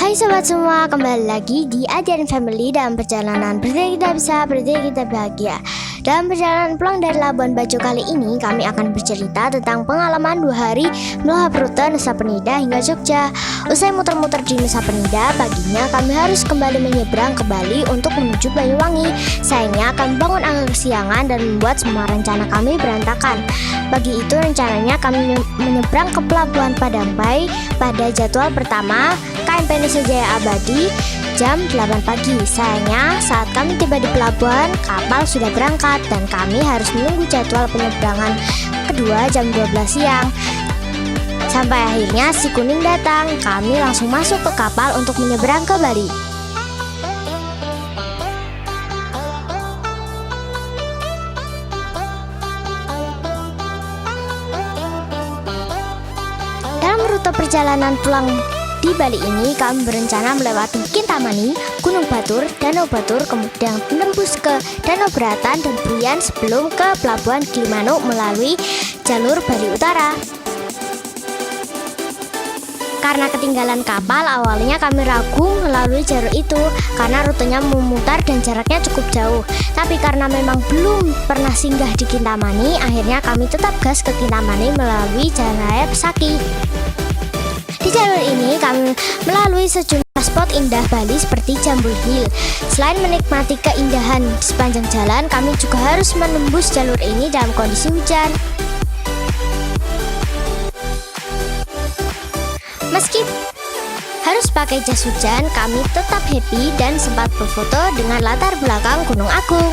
Hai sobat semua, kembali lagi di Ajaran Family dalam perjalanan berarti kita bisa, berarti kita bahagia. Dalam perjalanan pulang dari Labuan Bajo kali ini, kami akan bercerita tentang pengalaman 2 hari melalui rute Nusa Penida hingga Jogja. Usai muter-muter di Nusa Penida, paginya kami harus kembali menyeberang ke Bali untuk menuju Banyuwangi. Sayangnya kami bangun agak kesiangan dan membuat semua rencana kami berantakan. Pagi itu rencananya kami menyeberang ke Pelabuhan Padangbai pada jadwal pertama KMP Indonesia Jaya Abadi jam 8 pagi. Sayangnya saat kami tiba di pelabuhan, kapal sudah berangkat dan kami harus menunggu jadwal penyeberangan kedua jam 12 siang. Sampai akhirnya si kuning datang, kami langsung masuk ke kapal untuk menyeberang ke Bali. Dalam rute perjalanan pulang di Bali ini, kami berencana melewati Kintamani, Gunung Batur, Danau Batur, kemudian menembus ke Danau Beratan dan Buyan sebelum ke Pelabuhan Gilimanuk melalui jalur Bali Utara. Karena ketinggalan kapal, awalnya kami ragu melalui jalur itu karena rutenya memutar dan jaraknya cukup jauh. Tapi karena memang belum pernah singgah di Kintamani, akhirnya kami tetap gas ke Kintamani melalui Jalan Raya Pesaki. Di jalur ini kami melalui sejumlah spot indah Bali seperti Jambul Hill. Selain menikmati keindahan di sepanjang jalan, kami juga harus menembus jalur ini dalam kondisi hujan. Meski harus pakai jas hujan, kami tetap happy dan sempat berfoto dengan latar belakang Gunung Agung.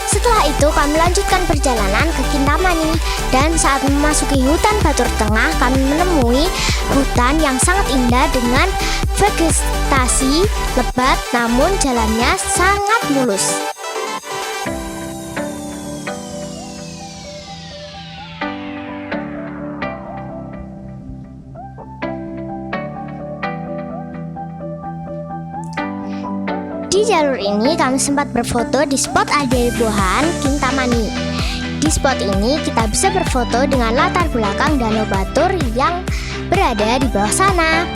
Setelah itu kami lanjutkan perjalanan ke Kintamani dan saat memasuki hutan Batur Tengah kami menemui hutan yang sangat indah dengan vegetasi lebat namun jalannya sangat mulus. Di jalur ini kami sempat berfoto di spot Adelbohan Kintamani. Di spot ini kita bisa berfoto dengan latar belakang Danau Batur yang berada di bawah sana.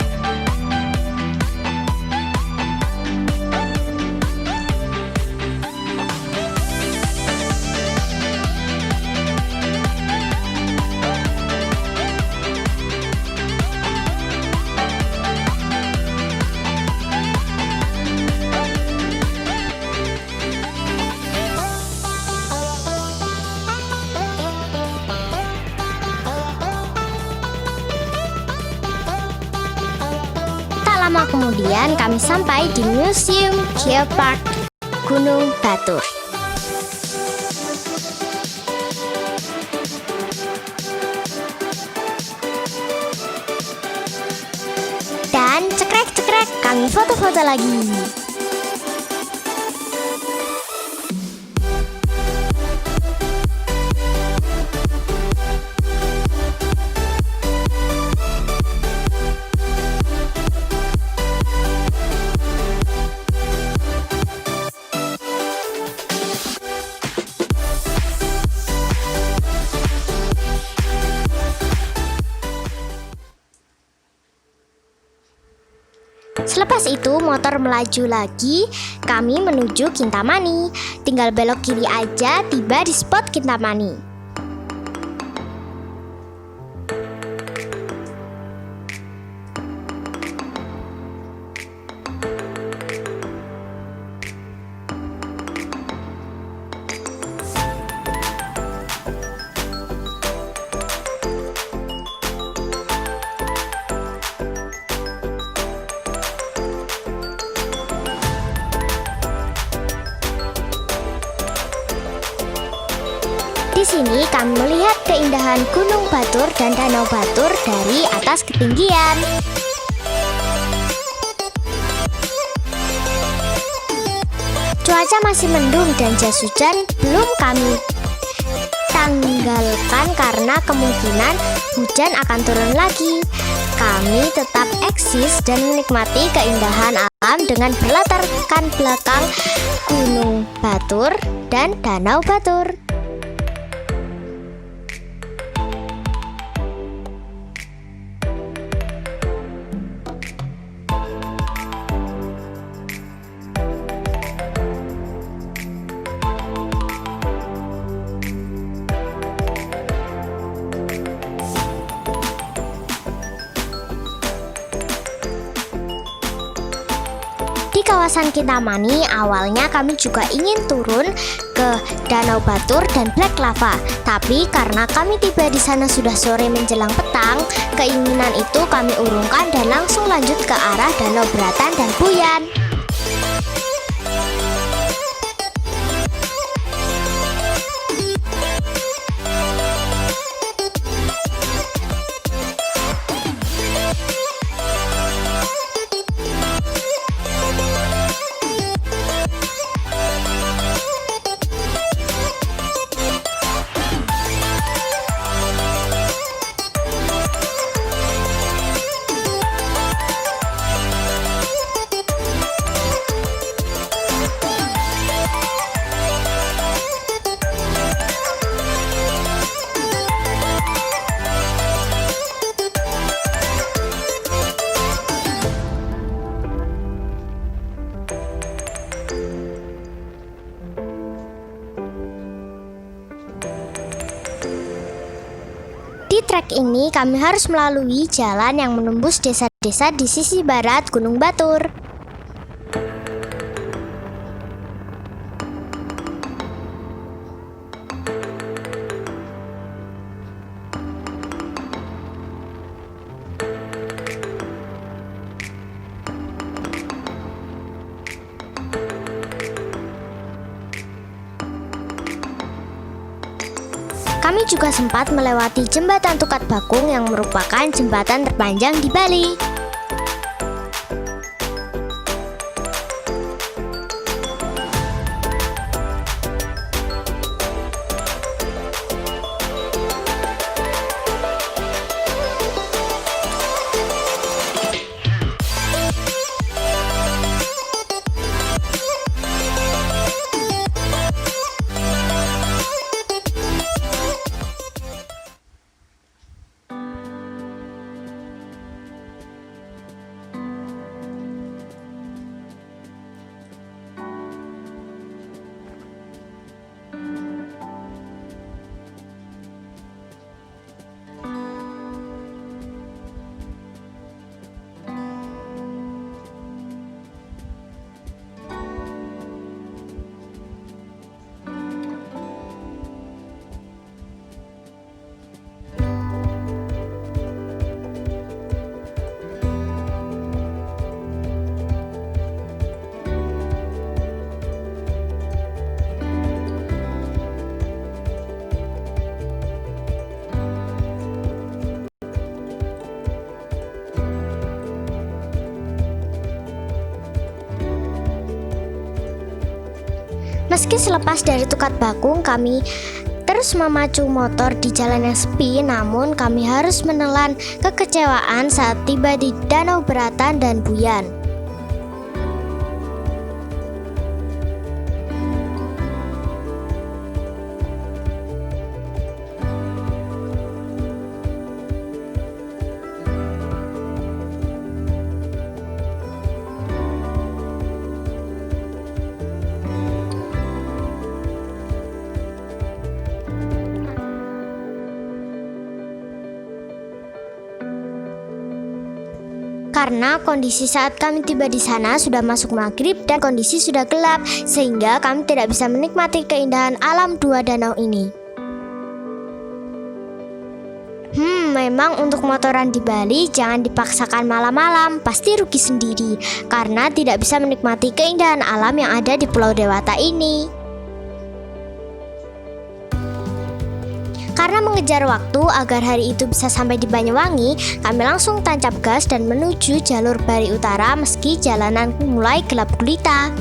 Lama kemudian kami sampai di Museum Geopark Gunung Batur. Dan cekrek-cekrek kami foto-foto lagi. Selepas itu motor melaju lagi, kami menuju Kintamani. Tinggal belok kiri aja tiba di spot Kintamani. Di sini kami melihat keindahan Gunung Batur dan Danau Batur dari atas ketinggian. Cuaca masih mendung dan jas hujan belum kami tanggalkan karena kemungkinan hujan akan turun lagi. Kami tetap eksis dan menikmati keindahan alam dengan berlatarkan belakang Gunung Batur dan Danau Batur. Di kawasan Kintamani, awalnya kami juga ingin turun ke Danau Batur dan Black Lava. Tapi karena kami tiba di sana sudah sore menjelang petang, keinginan itu kami urungkan dan langsung lanjut ke arah Danau Beratan dan Buyan. Di trek ini kami harus melalui jalan yang menembus desa-desa di sisi barat Gunung Batur. Kami juga sempat melewati jembatan Tukat Bakung yang merupakan jembatan terpanjang di Bali. Meski selepas dari Tukat Bakung kami terus memacu motor di jalan yang sepi, namun kami harus menelan kekecewaan saat tiba di Danau Beratan dan Buyan. Karena kondisi saat kami tiba di sana sudah masuk maghrib dan kondisi sudah gelap, sehingga kami tidak bisa menikmati keindahan alam dua danau ini. Memang untuk motoran di Bali jangan dipaksakan malam-malam, pasti rugi sendiri karena tidak bisa menikmati keindahan alam yang ada di Pulau Dewata ini. Karena mengejar waktu agar hari itu bisa sampai di Banyuwangi, kami langsung tancap gas dan menuju jalur Bari Utara meski jalanan mulai gelap gulita.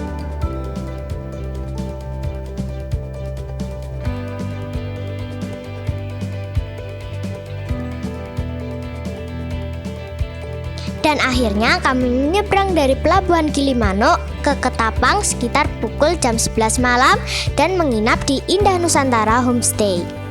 Dan akhirnya kami menyeberang dari Pelabuhan Gilimanuk ke Ketapang sekitar pukul jam 11 malam dan menginap di Indah Nusantara Homestay.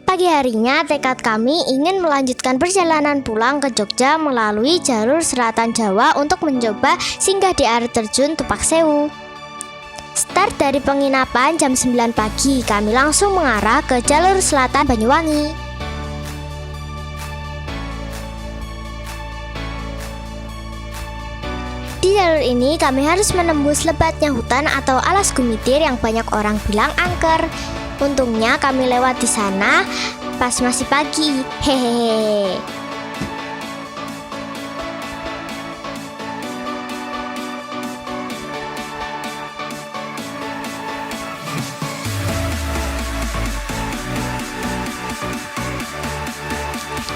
Pagi harinya, tekad kami ingin melanjutkan perjalanan pulang ke Jogja melalui jalur selatan Jawa untuk mencoba singgah di air terjun Tupak Sewu. Start dari penginapan jam 9 pagi, kami langsung mengarah ke jalur selatan Banyuwangi. Di jalur ini kami harus menembus lebatnya hutan atau alas gumitir yang banyak orang bilang angker. Untungnya kami lewat di sana pas masih pagi. Hehehe.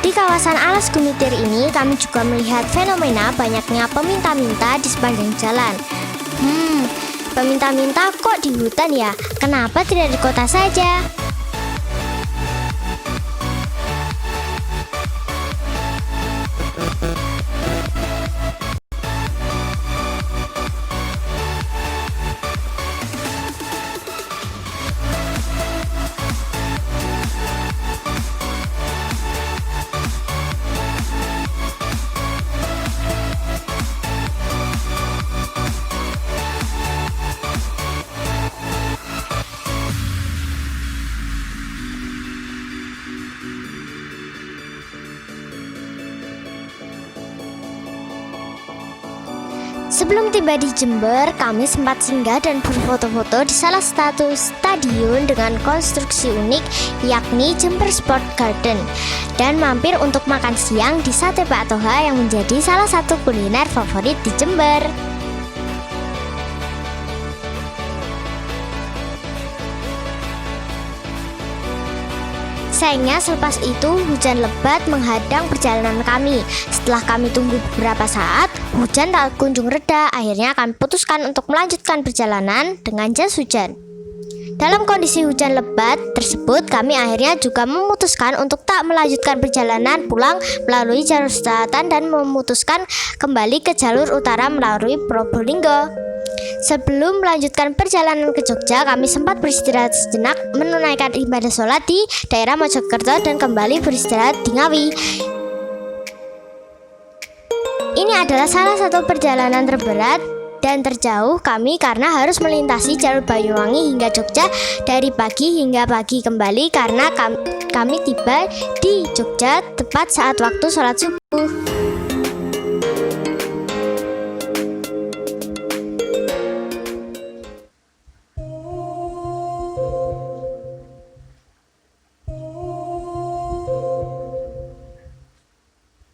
Di kawasan alas gumitir ini kami juga melihat fenomena banyaknya peminta-minta di sepanjang jalan. Peminta-minta kok di hutan ya? Kenapa tidak di kota saja? Sebelum tiba di Jember, kami sempat singgah dan berfoto-foto di salah satu stadion dengan konstruksi unik, yakni Jember Sport Garden, dan mampir untuk makan siang di Sate Pak Toha yang menjadi salah satu kuliner favorit di Jember. Sayangnya selepas itu hujan lebat menghadang perjalanan kami. Setelah kami tunggu beberapa saat, hujan tak kunjung reda. Akhirnya kami putuskan untuk melanjutkan perjalanan dengan jas hujan. Dalam kondisi hujan lebat tersebut, kami akhirnya juga memutuskan untuk tak melanjutkan perjalanan pulang melalui jalur selatan dan memutuskan kembali ke jalur utara melalui Probolinggo. Sebelum melanjutkan perjalanan ke Jogja, kami sempat beristirahat sejenak menunaikan ibadah sholat di daerah Mojokerto dan kembali beristirahat di Ngawi. Ini adalah salah satu perjalanan terberat dan terjauh kami karena harus melintasi jalur Banyuwangi hingga Jogja dari pagi hingga pagi kembali karena kami tiba di Jogja tepat saat waktu sholat subuh.